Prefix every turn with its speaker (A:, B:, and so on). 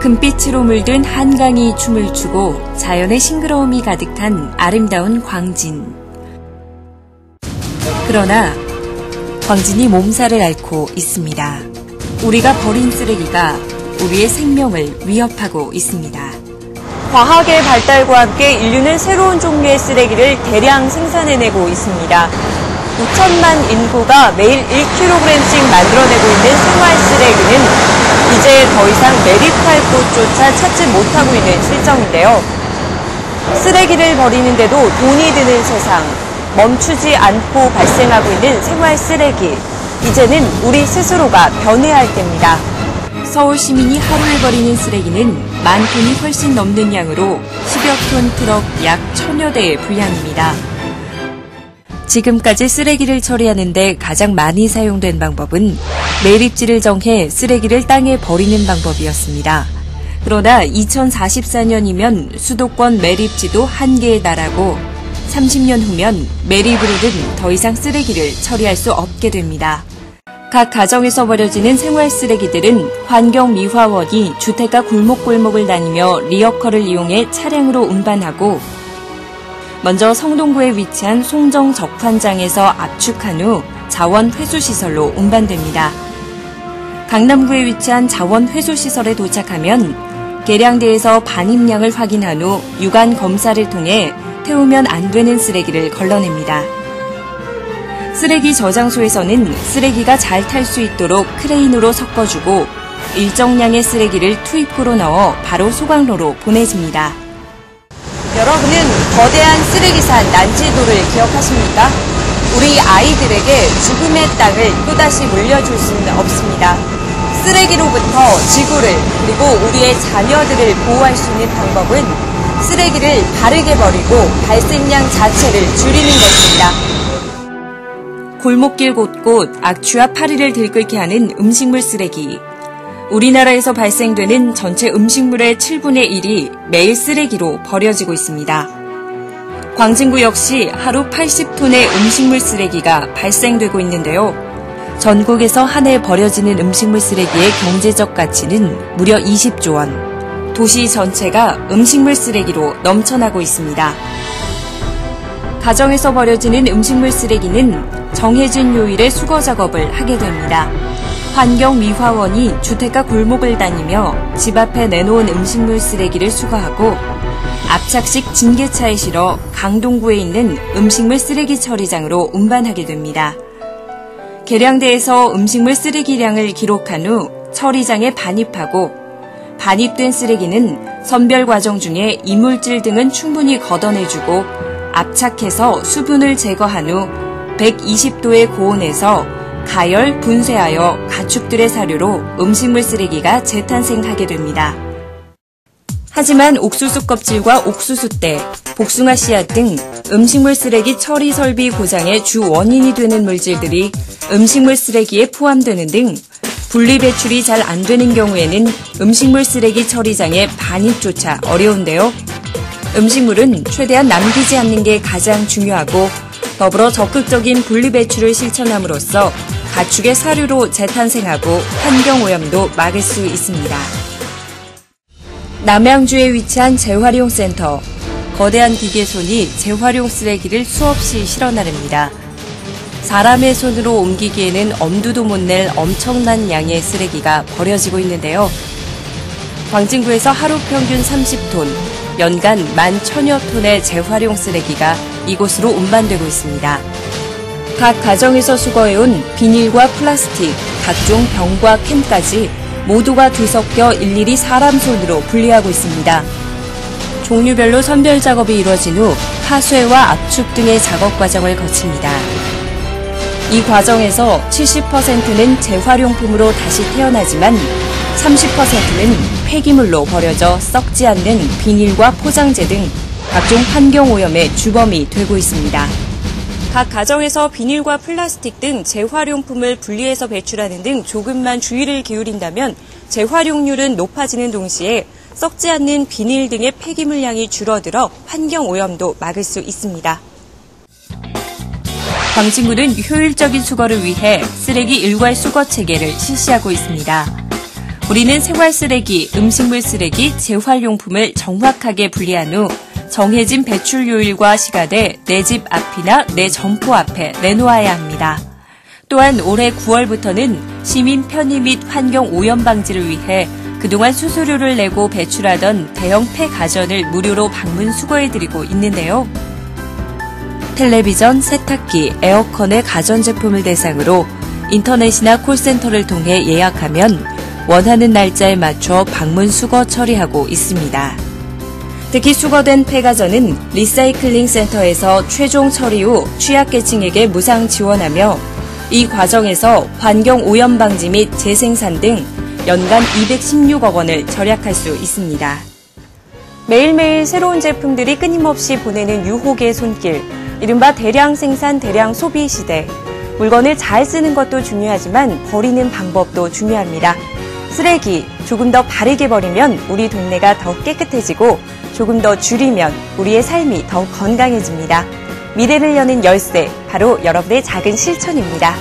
A: 금빛으로 물든 한강이 춤을 추고 자연의 싱그러움이 가득한 아름다운 광진. 그러나 광진이 몸살을 앓고 있습니다. 우리가 버린 쓰레기가 우리의 생명을 위협하고 있습니다.
B: 과학의 발달과 함께 인류는 새로운 종류의 쓰레기를 대량 생산해내고 있습니다. 2천만 인구가 매일 1kg씩 만들어내고 있는 생활 쓰레기는 이제 더 이상 매립할 곳조차 찾지 못하고 있는 실정인데요. 쓰레기를 버리는데도 돈이 드는 세상, 멈추지 않고 발생하고 있는 생활 쓰레기, 이제는 우리 스스로가 변해야 할 때입니다.
A: 서울 시민이 하루에 버리는 쓰레기는 10,000톤이 훨씬 넘는 양으로 10여 톤 트럭 약 1,000여 대의 분량입니다. 지금까지 쓰레기를 처리하는 데 가장 많이 사용된 방법은 매립지를 정해 쓰레기를 땅에 버리는 방법이었습니다. 그러나 2044년이면 수도권 매립지도 한계에 달하고 30년 후면 매립으로는 더 이상 쓰레기를 처리할 수 없게 됩니다. 각 가정에서 버려지는 생활 쓰레기들은 환경미화원이 주택가 골목골목을 다니며 리어커를 이용해 차량으로 운반하고 먼저 성동구에 위치한 송정 적환장에서 압축한 후 자원회수시설로 운반됩니다. 강남구에 위치한 자원회수시설에 도착하면 계량대에서 반입량을 확인한 후 유관 검사를 통해 태우면 안 되는 쓰레기를 걸러냅니다. 쓰레기 저장소에서는 쓰레기가 잘 탈 수 있도록 크레인으로 섞어주고 일정량의 쓰레기를 투입구로 넣어 바로 소각로로 보내집니다.
B: 여러분은 거대한 쓰레기산 난지도를 기억하십니까? 우리 아이들에게 죽음의 땅을 또다시 물려줄 수는 없습니다. 쓰레기로부터 지구를 그리고 우리의 자녀들을 보호할 수 있는 방법은 쓰레기를 바르게 버리고 발생량 자체를 줄이는 것입니다.
A: 골목길 곳곳 악취와 파리를 들끓게 하는 음식물 쓰레기. 우리나라에서 발생되는 전체 음식물의 7분의 1이 매일 쓰레기로 버려지고 있습니다. 광진구 역시 하루 80톤의 음식물 쓰레기가 발생되고 있는데요. 전국에서 한 해 버려지는 음식물 쓰레기의 경제적 가치는 무려 20조 원. 도시 전체가 음식물 쓰레기로 넘쳐나고 있습니다. 가정에서 버려지는 음식물 쓰레기는 정해진 요일에 수거 작업을 하게 됩니다. 환경미화원이 주택가 골목을 다니며 집 앞에 내놓은 음식물 쓰레기를 수거하고 압착식 징계차에 실어 강동구에 있는 음식물 쓰레기 처리장으로 운반하게 됩니다. 계량대에서 음식물 쓰레기량을 기록한 후 처리장에 반입하고 반입된 쓰레기는 선별 과정 중에 이물질 등은 충분히 걷어내주고 압착해서 수분을 제거한 후 120도의 고온에서 가열, 분쇄하여 가축들의 사료로 음식물 쓰레기가 재탄생하게 됩니다. 하지만 옥수수 껍질과 옥수수대, 복숭아 씨앗 등 음식물 쓰레기 처리 설비 고장의 주 원인이 되는 물질들이 음식물 쓰레기에 포함되는 등 분리 배출이 잘 안 되는 경우에는 음식물 쓰레기 처리장의 반입조차 어려운데요. 음식물은 최대한 남기지 않는 게 가장 중요하고 더불어 적극적인 분리 배출을 실천함으로써 가축의 사료로 재탄생하고 환경오염도 막을 수 있습니다. 남양주에 위치한 재활용센터. 거대한 기계손이 재활용 쓰레기를 수없이 실어 나릅니다. 사람의 손으로 옮기기에는 엄두도 못 낼 엄청난 양의 쓰레기가 버려지고 있는데요. 광진구에서 하루 평균 30톤, 연간 11,000여 톤의 재활용 쓰레기가 이곳으로 운반되고 있습니다. 각 가정에서 수거해온 비닐과 플라스틱, 각종 병과 캔까지 모두가 뒤섞여 일일이 사람 손으로 분리하고 있습니다. 종류별로 선별 작업이 이루어진 후 파쇄와 압축 등의 작업 과정을 거칩니다. 이 과정에서 70%는 재활용품으로 다시 태어나지만 30%는 폐기물로 버려져 썩지 않는 비닐과 포장재 등 각종 환경오염의 주범이 되고 있습니다. 각 가정에서 비닐과 플라스틱 등 재활용품을 분리해서 배출하는 등 조금만 주의를 기울인다면 재활용률은 높아지는 동시에 썩지 않는 비닐 등의 폐기물량이 줄어들어 환경오염도 막을 수 있습니다. 광진구는 효율적인 수거를 위해 쓰레기 일괄 수거 체계를 실시하고 있습니다. 우리는 생활 쓰레기, 음식물 쓰레기, 재활용품을 정확하게 분리한 후 정해진 배출 요일과 시간에 내 집 앞이나 내 점포 앞에 내놓아야 합니다. 또한 올해 9월부터는 시민 편의 및 환경 오염 방지를 위해 그동안 수수료를 내고 배출하던 대형 폐가전을 무료로 방문 수거해드리고 있는데요. 텔레비전, 세탁기, 에어컨의 가전제품을 대상으로 인터넷이나 콜센터를 통해 예약하면 원하는 날짜에 맞춰 방문 수거 처리하고 있습니다. 특히 수거된 폐가전은 리사이클링 센터에서 최종 처리 후 취약계층에게 무상 지원하며 이 과정에서 환경 오염 방지 및 재생산 등 연간 216억 원을 절약할 수 있습니다.
B: 매일매일 새로운 제품들이 끊임없이 보내는 유혹의 손길, 이른바 대량 생산, 대량 소비 시대. 물건을 잘 쓰는 것도 중요하지만 버리는 방법도 중요합니다. 쓰레기 조금 더 바르게 버리면 우리 동네가 더 깨끗해지고 조금 더 줄이면 우리의 삶이 더 건강해집니다. 미래를 여는 열쇠, 바로 여러분의 작은 실천입니다.